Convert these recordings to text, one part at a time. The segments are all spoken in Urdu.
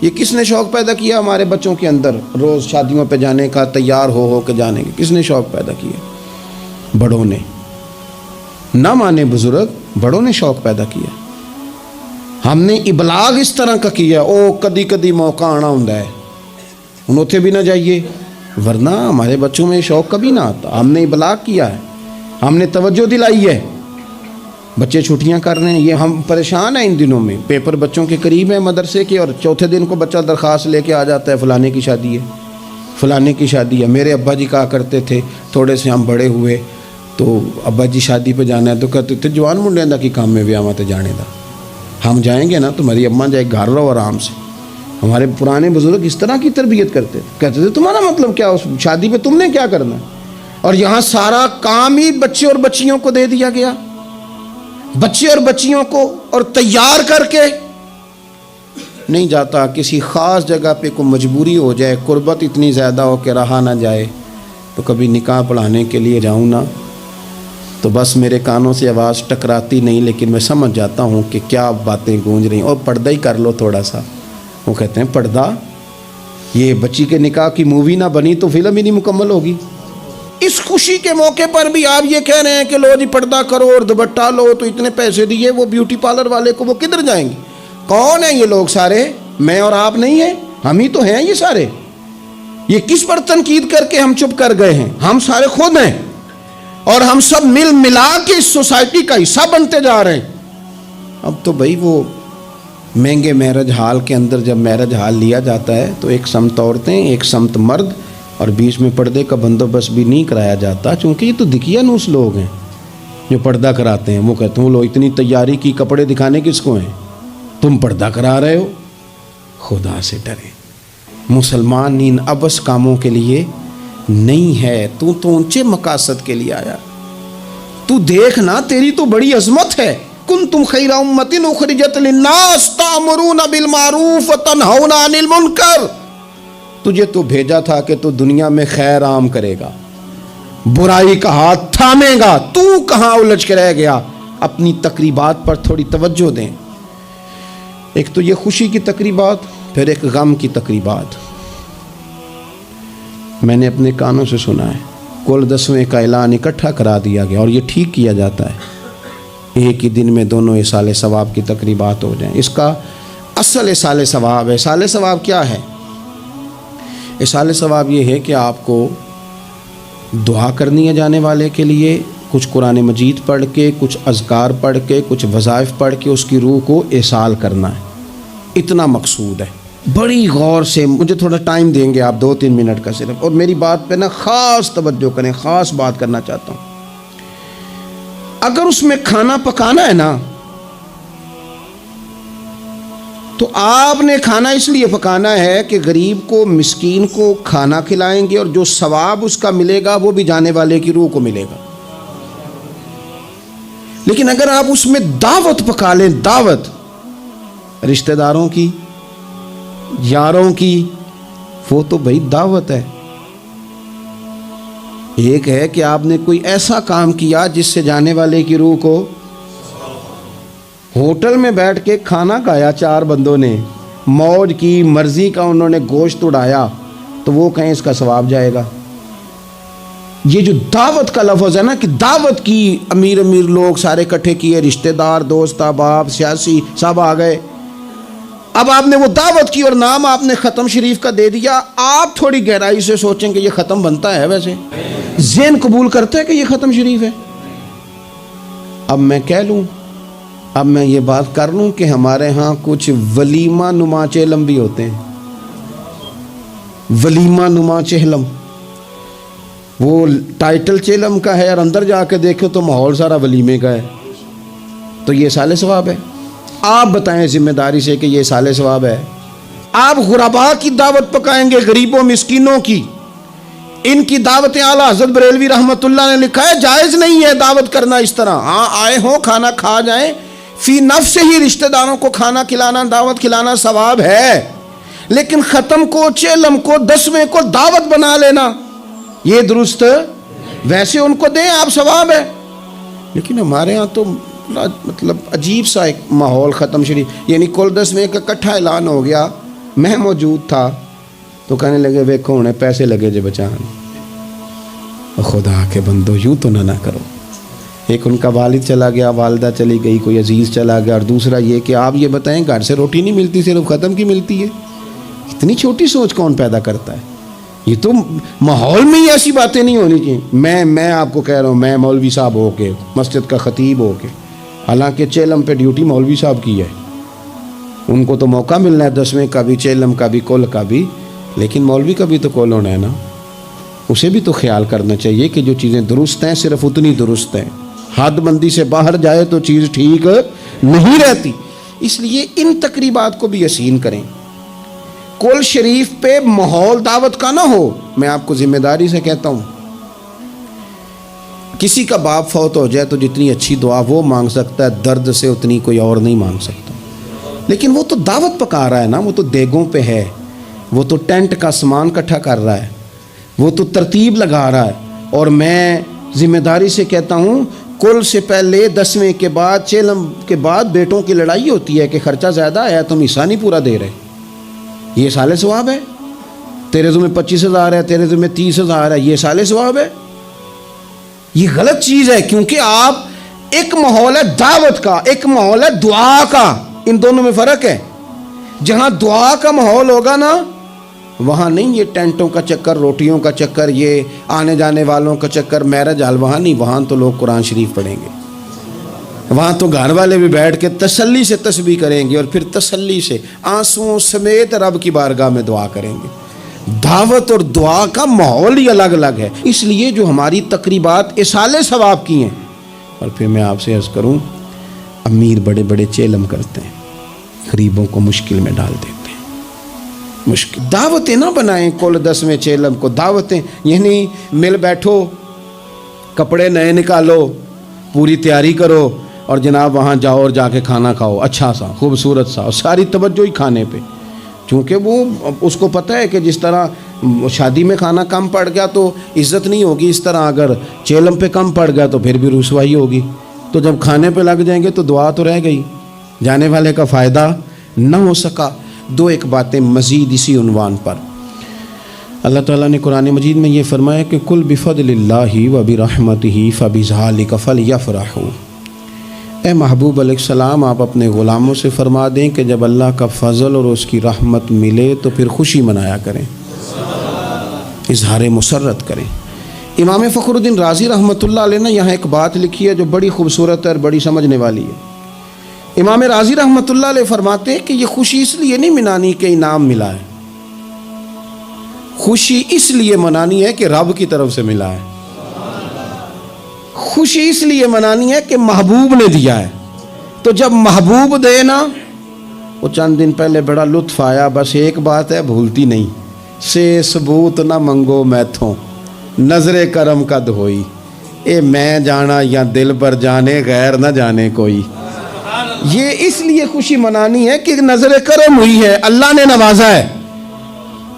یہ کس نے شوق پیدا کیا ہمارے بچوں کے اندر روز شادیوں پہ جانے کا، تیار ہو کے جانے کا؟ کس نے شوق پیدا کیا؟ بڑوں نے۔ نہ مانے بزرگ، بڑوں نے شوق پیدا کیا۔ ہم نے ابلاغ اس طرح کا کیا، او کدی کدی موقع آنا ہوں ہے ان اتھے بھی نہ جائیے، ورنہ ہمارے بچوں میں شوق کبھی نہ آتا۔ ہم نے ابلاغ کیا ہے، ہم نے توجہ دلائی ہے۔ بچے چھٹیاں کر رہے ہیں، یہ ہم پریشان ہیں ان دنوں میں، پیپر بچوں کے قریب ہیں مدرسے کے، اور چوتھے دن کو بچہ درخواست لے کے آ جاتا ہے فلانے کی شادی ہے، فلانے کی شادی ہے۔ میرے ابا جی کہا کرتے تھے، تھوڑے سے ہم بڑے ہوئے تو ابا جی شادی پہ جانا ہے تو کہتے تھے جوان منڈیاں دا کی کام میں ویاواں تے جانے دا، ہم جائیں گے نا تمہاری اماں جائے گھر رہو آرام سے۔ ہمارے پرانے بزرگ اس طرح کی تربیت کرتے تھے، کہتے تھے تمہارا مطلب کیا، اس شادی پہ تم نے کیا کرنا ہے؟ اور یہاں سارا کام ہی بچے اور بچیوں کو دے دیا گیا، بچے اور بچیوں کو، اور تیار کر کے نہیں جاتا۔ کسی خاص جگہ پہ کوئی مجبوری ہو جائے، قربت اتنی زیادہ ہو کہ رہا نہ جائے، تو کبھی نکاح پڑھانے کے لیے جاؤں نا تو بس میرے کانوں سے آواز ٹکراتی نہیں، لیکن میں سمجھ جاتا ہوں کہ کیا باتیں گونج رہی ہیں۔ اور پردہ ہی کر لو تھوڑا سا، وہ کہتے ہیں پردہ، یہ بچی کے نکاح کی مووی نہ بنی تو فلم ہی نہیں مکمل ہوگی۔ اس خوشی کے موقع پر بھی آپ یہ کہہ رہے ہیں کہ لو جی پردہ کرو اور دوپٹہ لو، تو اتنے پیسے دیے وہ بیوٹی پارلر والے کو، وہ کدھر جائیں گے؟ کون ہیں یہ لوگ سارے؟ میں اور آپ نہیں ہیں، ہم ہی تو ہیں یہ سارے۔ یہ کس پر تنقید کر کے ہم چپ کر گئے ہیں؟ ہم سارے خود ہیں، اور ہم سب مل ملا کے اس سوسائٹی کا حصہ بنتے جا رہے ہیں۔ اب تو بھائی وہ مہنگے میرج ہال کے اندر جب میرج ہال لیا جاتا ہے تو ایک سمت عورتیں، ایک سمت مرد، اور بیچ میں پردے کا بندوبست بھی نہیں کرایا جاتا، چونکہ یہ تو دکھیا نوس لوگ ہیں جو پردہ کراتے ہیں۔ وہ کہتے ہیں وہ لو اتنی تیاری کی، کپڑے دکھانے کس کو ہیں؟ تم پردہ کرا رہے ہو۔ خدا سے ڈرے، مسلمان ان ابس کاموں کے لیے نہیں ہے، تو اونچے مقاصد کے لیے آیا۔ تو دیکھنا تیری تو بڑی عظمت ہے، کنتم خیر امۃ اخرجت للناس تأمرون بالمعروف وتنہون عن المنکر۔ تجھے تو بھیجا تھا کہ تو دنیا میں خیر عام کرے گا، برائی کا ہاتھ تھامے گا۔ تو کہاں الجھ کے رہ گیا؟ اپنی تقریبات پر تھوڑی توجہ دیں۔ ایک تو یہ خوشی کی تقریبات، پھر ایک غم کی تقریبات۔ میں نے اپنے کانوں سے سنا ہے، کل 10ویں کا اعلان اکٹھا کرا دیا گیا، اور یہ ٹھیک کیا جاتا ہے، ایک ہی دن میں دونوں اصال ثواب کی تقریبات ہو جائیں۔ اس کا اصل اصال ثواب ہے۔ اصال ثواب کیا ہے؟ اصال ثواب یہ ہے کہ آپ کو دعا کرنی ہے جانے والے کے لیے، کچھ قرآن مجید پڑھ کے، کچھ اذکار پڑھ کے، کچھ وظائف پڑھ کے اس کی روح کو ایصال کرنا ہے، اتنا مقصود ہے۔ بڑی غور سے، مجھے تھوڑا ٹائم دیں گے آپ 2-3 منٹ کا صرف، اور میری بات پہ نا خاص توجہ کریں، خاص بات کرنا چاہتا ہوں۔ اگر اس میں کھانا پکانا ہے نا تو آپ نے کھانا اس لیے پکانا ہے کہ غریب کو، مسکین کو کھانا کھلائیں گے، اور جو ثواب اس کا ملے گا وہ بھی جانے والے کی روح کو ملے گا۔ لیکن اگر آپ اس میں دعوت پکا لیں، دعوت رشتہ داروں کی، یاروں کی، وہ تو بھائی دعوت ہے۔ ایک ہے کہ آپ نے کوئی ایسا کام کیا جس سے جانے والے کی روح کو، ہوٹل میں بیٹھ کے کھانا کھایا 4 بندوں نے، موج کی، مرضی کا انہوں نے گوشت اڑایا، تو وہ کہیں اس کا ثواب جائے گا؟ یہ جو دعوت کا لفظ ہے نا، کہ دعوت کی، امیر لوگ سارے اکٹھے کیے، رشتہ دار، دوست احباب، سیاسی سب آ گئے۔ اب آپ نے وہ دعوت کی اور نام آپ نے ختم شریف کا دے دیا۔ آپ تھوڑی گہرائی سے سوچیں کہ یہ ختم بنتا ہے؟ ویسے ذہن قبول کرتا ہے کہ یہ ختم شریف ہے؟ اب میں کہہ لوں، اب میں یہ بات کر لوں کہ ہمارے ہاں کچھ ولیمہ نما چہلم بھی ہوتے ہیں، ولیمہ نما چہلم۔ وہ ٹائٹل چہلم کا ہے اور اندر جا کے دیکھو تو ماحول سارا ولیمے کا ہے، تو یہ اصال ثواب ہے؟ آپ بتائیں ذمہ داری سے کہ یہ اصال ثواب ہے؟ آپ غرباء کی دعوت پکائیں گے، غریبوں مسکینوں کی، ان کی دعوتیں اعلیٰ حضرت بریلوی رحمۃ اللہ نے لکھا ہے جائز نہیں ہے دعوت کرنا اس طرح۔ ہاں آئے ہوں کھانا کھا جائیں، فی نفس سے ہی رشتہ داروں کو کھانا کھلانا، دعوت کھلانا ثواب ہے، لیکن ختم کو، چہلم کو، 10ویں کو دعوت بنا لینا یہ درست؟ ویسے ان کو دیں آپ، ثواب ہے۔ لیکن ہمارے ہاں تو مطلب عجیب سا ایک ماحول ختم شریف، یعنی کل 10ویں کا اکٹھا اعلان ہو گیا، میں موجود تھا تو کہنے لگے ویکھو ہونے پیسے لگے جے بچان. خدا کے بندو یوں تو نہ کرو. ایک ان کا والد چلا گیا، والدہ چلی گئی، کوئی عزیز چلا گیا، اور دوسرا یہ کہ آپ یہ بتائیں گھر سے روٹی نہیں ملتی، صرف ختم کی ملتی ہے. اتنی چھوٹی سوچ کون پیدا کرتا ہے؟ یہ تو ماحول میں ہی ایسی باتیں نہیں ہونی چاہیے. میں آپ کو کہہ رہا ہوں، میں مولوی صاحب ہو کے، مسجد کا خطیب ہو کے، حالانکہ چیلم پہ ڈیوٹی مولوی صاحب کی ہے، ان کو تو موقع ملنا ہے 10ویں کا بھی، چیلم کا بھی، کل کا بھی، لیکن مولوی کا بھی تو کول ہونا ہے نا. اسے بھی تو خیال کرنا چاہیے کہ جو چیزیں درست ہیں صرف اتنی درست ہیں، حد بندی سے باہر جائے تو چیز ٹھیک نہیں رہتی. اس لیے ان تقریبات کو بھی یقین کریں. کل شریف پہ ماحول دعوت کا نہ ہو. میں آپ کو ذمہ داری سے کہتا ہوں، کسی کا باپ فوت ہو جائے تو جتنی اچھی دعا وہ مانگ سکتا ہے، درد سے اتنی کوئی اور نہیں مانگ سکتا. لیکن وہ تو دعوت پکا رہا ہے نا، وہ تو دیگوں پہ ہے، وہ تو ٹینٹ کا سامان اکٹھا کر رہا ہے، وہ تو ترتیب لگا رہا ہے. اور میں ذمہ داری سے کہتا ہوں، کل سے پہلے 10ویں کے بعد، چیلم کے بعد بیٹوں کی لڑائی ہوتی ہے کہ خرچہ زیادہ آیا، تم حصہ نہیں پورا دے رہے. یہ سال ثواب ہے. تیرے ذمہ 25,000 ہے، تیرے ذمہ 30,000 ہے، یہ سال ثواب ہے. یہ غلط چیز ہے، کیونکہ آپ ایک ماحول ہے دعوت کا، ایک ماحول ہے دعا کا. ان دونوں میں فرق ہے. جہاں دعا کا ماحول ہوگا نا، وہاں نہیں یہ ٹینٹوں کا چکر، روٹیوں کا چکر، یہ آنے جانے والوں کا چکر، میرج حال، وہاں نہیں. وہاں تو لوگ قرآن شریف پڑھیں گے، وہاں تو گھر والے بھی بیٹھ کے تسلی سے تسبیح کریں گے، اور پھر تسلی سے آنسوؤں سمیت رب کی بارگاہ میں دعا کریں گے. دعوت اور دعا کا ماحول ہی الگ الگ ہے. اس لیے جو ہماری تقریبات اصال ثواب کی ہیں. اور پھر میں آپ سے عرض کروں، امیر بڑے بڑے چیلم کرتے ہیں، غریبوں کو مشکل میں ڈال دیتے ہیں. مشکل دعوتیں نہ بنائیں. کل 10ویں چیلم کو دعوتیں، یعنی مل بیٹھو، کپڑے نئے نکالو، پوری تیاری کرو، اور جناب وہاں جاؤ اور جا کے کھانا کھاؤ اچھا سا، خوبصورت سا، اور ساری توجہ ہی کھانے پہ. چونکہ وہ اس کو پتہ ہے کہ جس طرح شادی میں کھانا کم پڑ گیا تو عزت نہیں ہوگی، اس طرح اگر چیلم پہ کم پڑ گیا تو پھر بھی رسوائی ہوگی. تو جب کھانے پہ لگ جائیں گے تو دعا تو رہ گئی، جانے والے کا فائدہ نہ ہو سکا. دو ایک باتیں مزید اسی عنوان پر. اللہ تعالیٰ نے قرآن مجید میں یہ فرمایا کہ کل بفضل اللہ و برحمتہ فبذالک فلیفرحوا. اے محبوب علیہ السلام، آپ اپنے غلاموں سے فرما دیں کہ جب اللہ کا فضل اور اس کی رحمت ملے تو پھر خوشی منایا کریں، اظہار مسرت کریں. امام فخر الدین رازی رحمۃ اللہ علیہ نے یہاں ایک بات لکھی ہے جو بڑی خوبصورت ہے اور بڑی سمجھنے والی ہے. امام رازی رحمۃ اللہ علیہ فرماتے ہیں کہ یہ خوشی اس لیے نہیں منانی کہ انعام ملا ہے، خوشی اس لیے منانی ہے کہ رب کی طرف سے ملا ہے. خوشی اس لیے منانی ہے کہ محبوب نے دیا ہے. تو جب محبوب دے نا، وہ چند دن پہلے بڑا لطف آیا، بس ایک بات ہے بھولتی نہیں، سے ثبوت نہ منگو میتھوں، نظر کرم کا دھوئی. اے میں جانا یا دل پر جانے، غیر نہ جانے کوئی. یہ اس لیے خوشی منانی ہے کہ نظر کرم ہوئی ہے، اللہ نے نوازا ہے.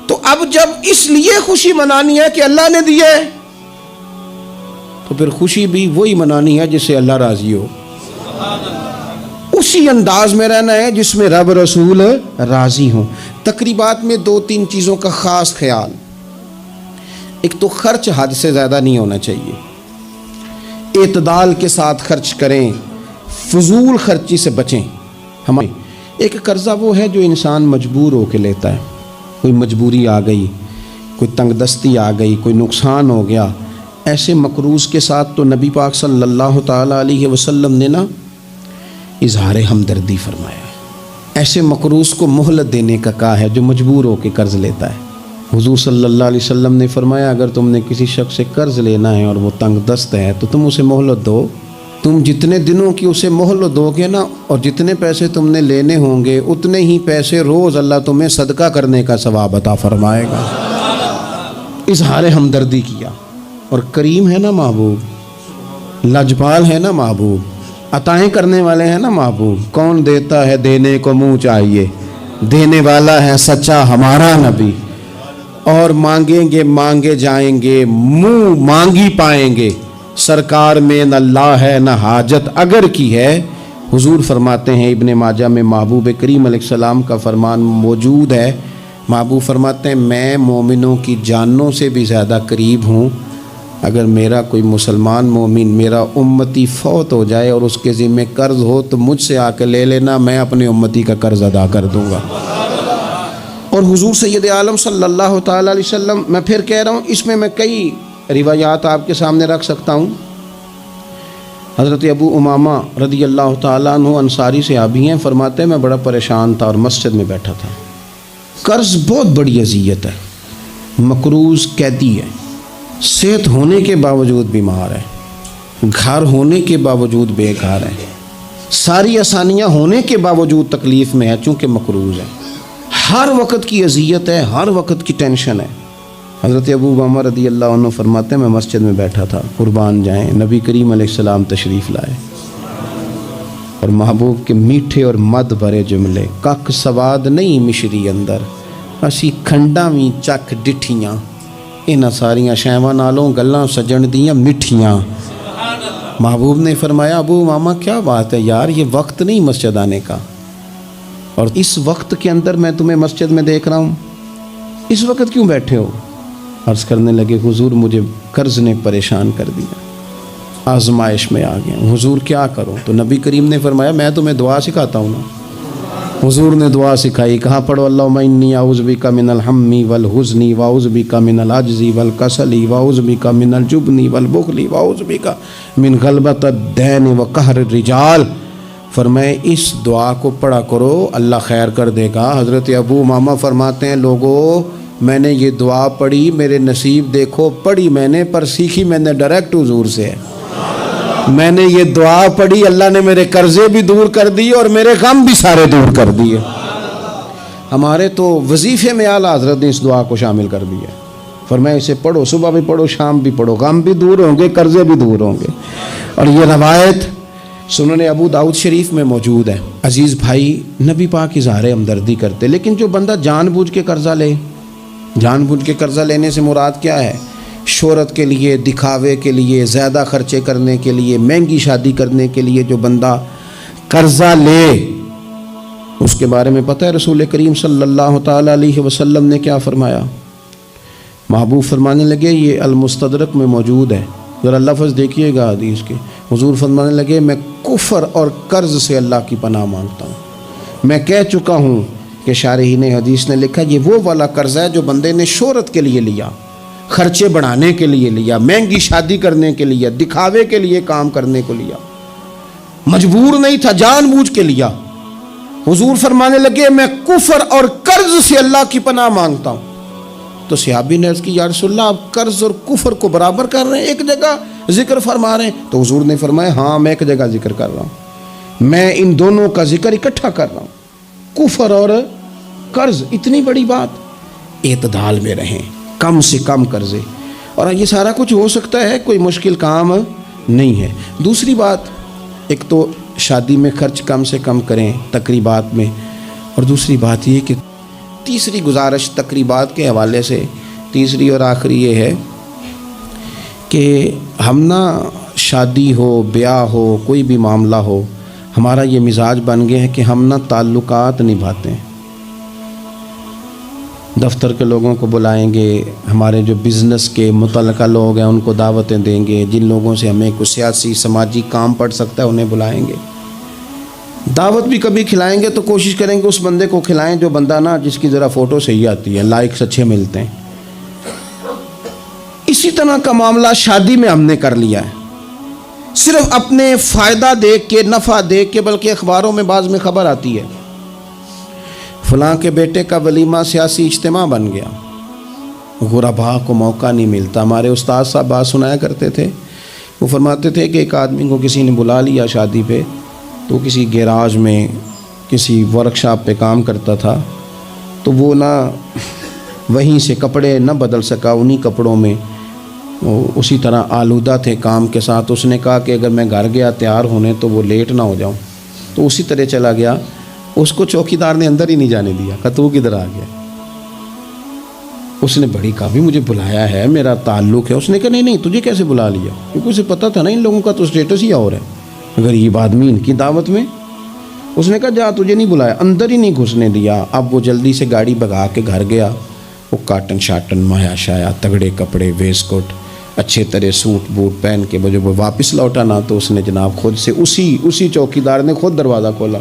تو اب جب اس لیے خوشی منانی ہے کہ اللہ نے دیا ہے، تو پھر خوشی بھی وہی منانی ہے جس سے اللہ راضی ہو. اسی انداز میں رہنا ہے جس میں رب رسول راضی ہوں. تقریبات میں 2-3 چیزوں کا خاص خیال. ایک تو خرچ حد سے زیادہ نہیں ہونا چاہیے، اعتدال کے ساتھ خرچ کریں، فضول خرچی سے بچیں. ہمیں ایک قرضہ وہ ہے جو انسان مجبور ہو کے لیتا ہے. کوئی مجبوری آ گئی، کوئی تنگ دستی آ گئی، کوئی نقصان ہو گیا، ایسے مقروض کے ساتھ تو نبی پاک صلی اللہ تعالیٰ علیہ وسلم نے نا اظہار ہمدردی فرمایا. ایسے مقروض کو مہلت دینے کا کہا ہے جو مجبور ہو کے قرض لیتا ہے. حضور صلی اللہ علیہ وسلم نے فرمایا اگر تم نے کسی شخص سے قرض لینا ہے اور وہ تنگ دست ہے تو تم اسے مہلت دو. تم جتنے دنوں کی اسے مہلت دو گے نا، اور جتنے پیسے تم نے لینے ہوں گے اتنے ہی پیسے روز اللہ تمہیں صدقہ کرنے کا ثواب عطا فرمائے گا. اظہار ہمدردی کیا. اور کریم ہے نا محبوب، لاجپال ہے نا محبوب، عطائیں کرنے والے ہیں نا محبوب. کون دیتا ہے دینے کو منہ چاہیے، دینے والا ہے سچا ہمارا نبی. اور مانگیں گے مانگے جائیں گے، منہ مانگی پائیں گے. سرکار میں نہ اللہ ہے نہ حاجت اگر کی ہے. حضور فرماتے ہیں ابن ماجہ میں محبوب کریم علیہ السلام کا فرمان موجود ہے، محبوب فرماتے ہیں میں مومنوں کی جانوں سے بھی زیادہ قریب ہوں، اگر میرا کوئی مسلمان مومن میرا امتی فوت ہو جائے اور اس کے ذمہ قرض ہو تو مجھ سے آ کے لے لینا، میں اپنے امتی کا قرض ادا کر دوں گا۔ اور حضور سید عالم صلی اللہ تعالیٰ علیہ وسلم، میں پھر کہہ رہا ہوں، اس میں کئی روایات آپ کے سامنے رکھ سکتا ہوں۔ حضرت ابو امامہ رضی اللہ تعالیٰ عنہ انصاری صحابی ہیں، فرماتے ہیں میں بڑا پریشان تھا اور مسجد میں بیٹھا تھا۔ قرض بہت بڑی اذیت ہے، مقروض قیدی ہے، صحت ہونے کے باوجود بیمار ہے، گھر ہونے کے باوجود بے گھر ہے، ساری آسانیاں ہونے کے باوجود تکلیف میں ہے چونکہ مقروض ہے، ہر وقت کی اذیت ہے، ہر وقت کی ٹینشن ہے۔ حضرت ابو امامہ رضی اللہ عنہ فرماتے ہیں میں مسجد میں بیٹھا تھا، قربان جائیں نبی کریم علیہ السلام تشریف لائے اور محبوب کے میٹھے اور مد بھرے جملے، کک سواد نہیں مشری اندر اسی کھنڈاں وی چک ڈٹھیاں، انہاں ساریاں شیواں نالوں گلاں سجن دیاں مٹھیاں۔ محبوب نے فرمایا ابو امامہ کیا بات ہے یار، یہ وقت نہیں مسجد آنے کا، اور اس وقت کے اندر میں تمہیں مسجد میں دیکھ رہا ہوں، اس وقت کیوں بیٹھے ہو؟ عرض کرنے لگے حضور مجھے قرض نے پریشان کر دیا، آزمائش میں آ گیا ہوں، حضور کیا کروں؟ تو نبی کریم نے فرمایا میں تمہیں دعا سکھاتا ہوں نا۔ حضور نے دعا سکھائی، کہاں پڑھو اللہم انی اعوذ بک من الہم والحزن واعوذ بک من العجز والکسل واعوذ بک من الجبن والبخل واعوذ بک من غلبۃ الدین وقہر الرجال۔ فرمائے اس دعا کو پڑھا کرو اللہ خیر کر دے گا۔ حضرت ابو امامہ فرماتے ہیں لوگو میں نے یہ دعا پڑھی، میرے نصیب دیکھو، پڑھی میں نے پر سیکھی میں نے ڈائریکٹ حضور سے ہے۔ میں نے یہ دعا پڑھی، اللہ نے میرے قرضے بھی دور کر دیے اور میرے غم بھی سارے دور کر دیے۔ ہمارے تو وظیفے میں اعلیٰ حضرت نے اس دعا کو شامل کر دیا، فرمایا اسے پڑھو، صبح بھی پڑھو شام بھی پڑھو، غم بھی دور ہوں گے قرضے بھی دور ہوں گے۔ اور یہ روایت سنن ابو داؤد شریف میں موجود ہے۔ عزیز بھائی نبی پاک اظہار ہمدردی کرتے، لیکن جو بندہ جان بوجھ کے قرضہ لے، جان بوجھ کے قرضہ لینے سے مراد کیا ہے؟ شہرت کے لیے، دکھاوے کے لیے، زیادہ خرچے کرنے کے لیے، مہنگی شادی کرنے کے لیے جو بندہ قرضہ لے، اس کے بارے میں پتہ ہے رسول کریم صلی اللہ تعالیٰ علیہ وسلم نے کیا فرمایا؟ محبوب فرمانے لگے، یہ المستدرک میں موجود ہے، ذرا لفظ دیکھیے گا حدیث کے۔ حضور فرمانے لگے میں کفر اور قرض سے اللہ کی پناہ مانگتا ہوں۔ میں کہہ چکا ہوں کہ شارحین حدیث نے لکھا یہ وہ والا قرض ہے جو بندے نے شہرت کے لیے لیا، خرچے بڑھانے کے لیے لیا، مہنگی شادی کرنے کے لیے، دکھاوے کے لیے کام کرنے کو لیا، مجبور نہیں تھا، جان بوجھ کے لیا۔ حضور فرمانے لگے میں کفر اور قرض سے اللہ کی پناہ مانگتا ہوں۔ تو صحابی نے عرض کی یا رسول اللہ آپ قرض اور کفر کو برابر کر رہے ہیں، ایک جگہ ذکر فرما رہے ہیں؟ تو حضور نے فرمایا ہاں میں ایک جگہ ذکر کر رہا ہوں، میں ان دونوں کا ذکر اکٹھا کر رہا ہوں، کفر اور قرض۔ اتنی بڑی بات، اعتدال میں رہیں، کم سے کم قرضے، اور یہ سارا کچھ ہو سکتا ہے، کوئی مشکل کام نہیں ہے۔ دوسری بات، ایک تو شادی میں خرچ کم سے کم کریں تقریبات میں، اور دوسری بات یہ کہ تیسری گزارش تقریبات کے حوالے سے، تیسری اور آخری یہ ہے کہ ہم نا شادی ہو، بیاہ ہو، کوئی بھی معاملہ ہو، ہمارا یہ مزاج بن گیا ہے کہ ہم نا تعلقات نبھاتے ہیں، دفتر کے لوگوں کو بلائیں گے، ہمارے جو بزنس کے متعلقہ لوگ ہیں ان کو دعوتیں دیں گے، جن لوگوں سے ہمیں کوئی سیاسی سماجی کام پڑ سکتا ہے انہیں بلائیں گے، دعوت بھی کبھی کھلائیں گے تو کوشش کریں گے اس بندے کو کھلائیں جو بندہ نا جس کی ذرا فوٹو صحیح آتی ہے، لائکس اچھے ملتے ہیں۔ اسی طرح کا معاملہ شادی میں ہم نے کر لیا ہے، صرف اپنے فائدہ دیکھ کے، نفع دیکھ کے، بلکہ اخباروں میں بعض میں خبر آتی ہے فلاں کے بیٹے کا ولیمہ سیاسی اجتماع بن گیا، غربا کو موقع نہیں ملتا۔ ہمارے استاد صاحب بات سنایا کرتے تھے، وہ فرماتے تھے کہ ایک آدمی کو کسی نے بلا لیا شادی پہ، تو کسی گیراج میں کسی ورک شاپ پہ کام کرتا تھا، تو وہ نہ وہیں سے کپڑے نہ بدل سکا، انہی کپڑوں میں اسی طرح آلودہ تھے کام کے ساتھ۔ اس نے کہا کہ اگر میں گھر گیا تیار ہونے تو وہ لیٹ نہ ہو جاؤں، تو اسی طرح چلا گیا۔ اس کو چوکیدار نے اندر ہی نہیں جانے دیا، کہا تو کدھر آ گیا؟ اس نے بڑی کہا بھی مجھے بلایا ہے، میرا تعلق ہے۔ اس نے کہا نہیں تجھے کیسے بلا لیا؟ کیونکہ اسے پتہ تھا نا ان لوگوں کا تو اسٹیٹس ہی اور ہے، غریب آدمی ان کی دعوت میں۔ اس نے کہا جا تجھے نہیں بلایا، اندر ہی نہیں گھسنے دیا۔ اب وہ جلدی سے گاڑی بھگا کے گھر گیا، وہ کاٹن شاٹن مایا شایا تگڑے کپڑے ویس کوٹ اچھے طرح سوٹ بوٹ پہن کے جب وہ واپس لوٹا نا تو اس نے جناب خود سے اسی چوکیدار نے خود دروازہ کھولا،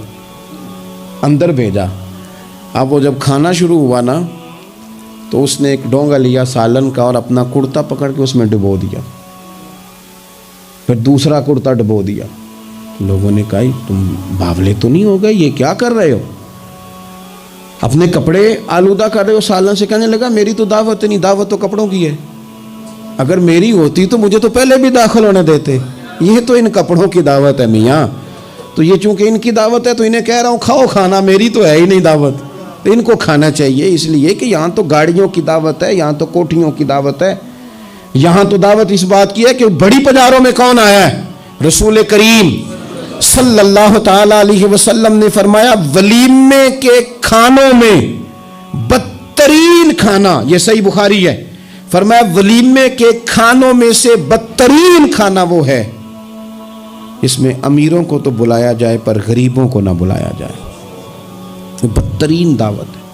اندر بھیجا۔ اب وہ جب کھانا شروع ہوا نا تو اس نے ایک ڈونگا لیا سالن کا اور اپنا کرتا پکڑ کے اس میں ڈبو دیا، پھر دوسرا کرتا ڈبو دیا۔ لوگوں نے کہا تم باولے تو نہیں ہو گئے، یہ کیا کر رہے ہو؟ اپنے کپڑے آلودہ کر رہے ہو سالن سے۔ کہنے لگا میری تو دعوت نہیں، دعوت تو کپڑوں کی ہے، اگر میری ہوتی تو مجھے تو پہلے بھی داخل ہونے دیتے، یہ تو ان کپڑوں کی دعوت ہے میاں، تو یہ چونکہ ان کی دعوت ہے تو انہیں کہہ رہا ہوں کھاؤ کھانا، میری تو ہے ہی نہیں دعوت، تو ان کو کھانا چاہیے، اس لیے کہ یہاں تو گاڑیوں کی دعوت ہے، یہاں تو کوٹھیوں کی دعوت ہے، یہاں تو دعوت اس بات کی ہے کہ بڑی بازاروں میں کون آیا ہے؟ رسول کریم صلی اللہ تعالی علیہ وسلم نے فرمایا ولیمے کے کھانوں میں بدترین کھانا، یہ صحیح بخاری ہے، فرمایا ولیمے کے کھانوں میں سے بدترین کھانا وہ ہے اس میں امیروں کو تو بلایا جائے پر غریبوں کو نہ بلایا جائے، بدترین دعوت ہے۔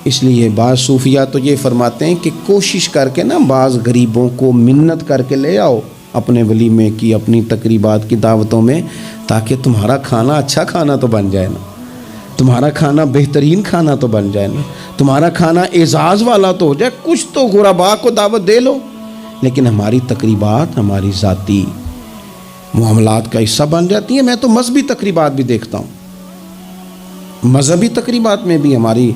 اس لیے بعض صوفیہ تو یہ فرماتے ہیں کہ کوشش کر کے نا بعض غریبوں کو منت کر کے لے آؤ اپنے ولیمے کی، اپنی تقریبات کی دعوتوں میں، تاکہ تمہارا کھانا اچھا کھانا تو بن جائے نا، تمہارا کھانا بہترین کھانا تو بن جائے نا، تمہارا کھانا اعزاز والا تو ہو جائے، کچھ تو غرباء کو دعوت دے لو۔ لیکن ہماری تقریبات ہماری ذاتی معاملات کا حصہ بن جاتی ہیں۔ میں تو مذہبی تقریبات بھی دیکھتا ہوں، مذہبی تقریبات میں بھی ہماری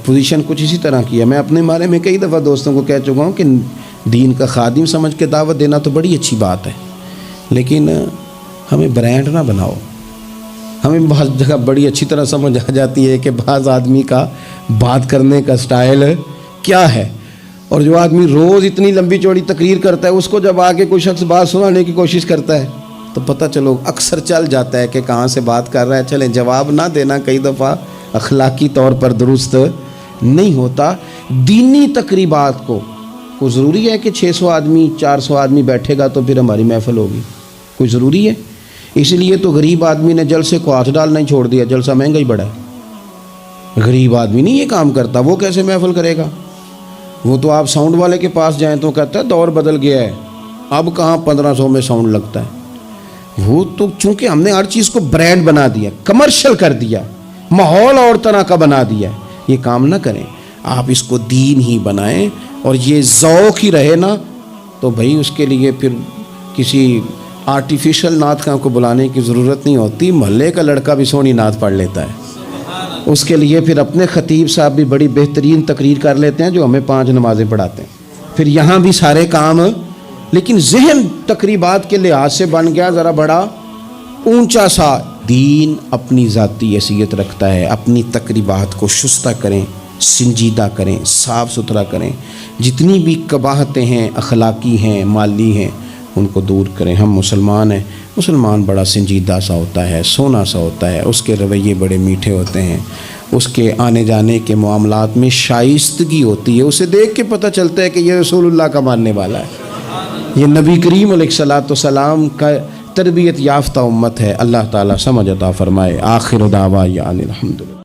پوزیشن کچھ اسی طرح کی ہے۔ میں اپنے بارے میں کئی دفعہ دوستوں کو کہہ چکا ہوں کہ دین کا خادم سمجھ کے دعوت دینا تو بڑی اچھی بات ہے، لیکن ہمیں برانڈ نہ بناؤ۔ ہمیں بعض جگہ بڑی اچھی طرح سمجھ آ جاتی ہے کہ بعض آدمی کا بات کرنے کا سٹائل کیا ہے، اور جو آدمی روز اتنی لمبی چوڑی تقریر کرتا ہے اس کو جب آگے کوئی شخص بات سنانے کی کوشش کرتا ہے تو پتہ چلو اکثر چل جاتا ہے کہ کہاں سے بات کر رہا ہے۔ چلیں جواب نہ دینا کئی دفعہ اخلاقی طور پر درست نہیں ہوتا۔ دینی تقریبات کو کوئی ضروری ہے کہ 600 آدمی 400 آدمی بیٹھے گا تو پھر ہماری محفل ہوگی؟ کوئی ضروری ہے؟ اس لیے تو غریب آدمی نے جلسے کو ہاتھ ڈالنا ہی چھوڑ دیا، جلسہ مہنگا ہی بڑا ہے۔ غریب آدمی نہیں یہ کام کرتا، وہ کیسے محفل کرے گا؟ وہ تو آپ ساؤنڈ والے کے پاس جائیں تو کہتا ہے دور بدل گیا ہے، اب کہاں 1500 میں ساؤنڈ لگتا ہے۔ وہ تو چونکہ ہم نے ہر چیز کو برانڈ بنا دیا، کمرشل کر دیا، ماحول اور طرح کا بنا دیا ہے، یہ کام نہ کریں۔ آپ اس کو دین ہی بنائیں اور یہ ذوق ہی رہے نا تو بھائی اس کے لیے پھر کسی آرٹیفیشل نعت خواں کو بلانے کی ضرورت نہیں ہوتی، محلے کا لڑکا بھی سونی نعت پڑھ لیتا ہے۔ اس کے لیے پھر اپنے خطیب صاحب بھی بڑی بہترین تقریر کر لیتے ہیں جو ہمیں 5 نمازیں پڑھاتے ہیں، پھر یہاں بھی سارے کام، لیکن ذہن تقریبات کے لحاظ سے بن گیا ذرا بڑا اونچا سا۔ دین اپنی ذاتی حیثیت رکھتا ہے، اپنی تقریبات کو شستہ کریں، سنجیدہ کریں، صاف ستھرا کریں، جتنی بھی قباحتیں ہیں اخلاقی ہیں مالی ہیں ان کو دور کریں۔ ہم مسلمان ہیں، مسلمان بڑا سنجیدہ سا ہوتا ہے، سونا سا ہوتا ہے، اس کے رویے بڑے میٹھے ہوتے ہیں، اس کے آنے جانے کے معاملات میں شائستگی ہوتی ہے، اسے دیکھ کے پتہ چلتا ہے کہ یہ رسول اللہ کا ماننے والا ہے، یہ نبی کریم علیہ الصلوۃ والسلام کا تربیت یافتہ امت ہے۔ اللہ تعالیٰ سمجھ عطا فرمائے۔ آخر دعوانا الحمدللہ۔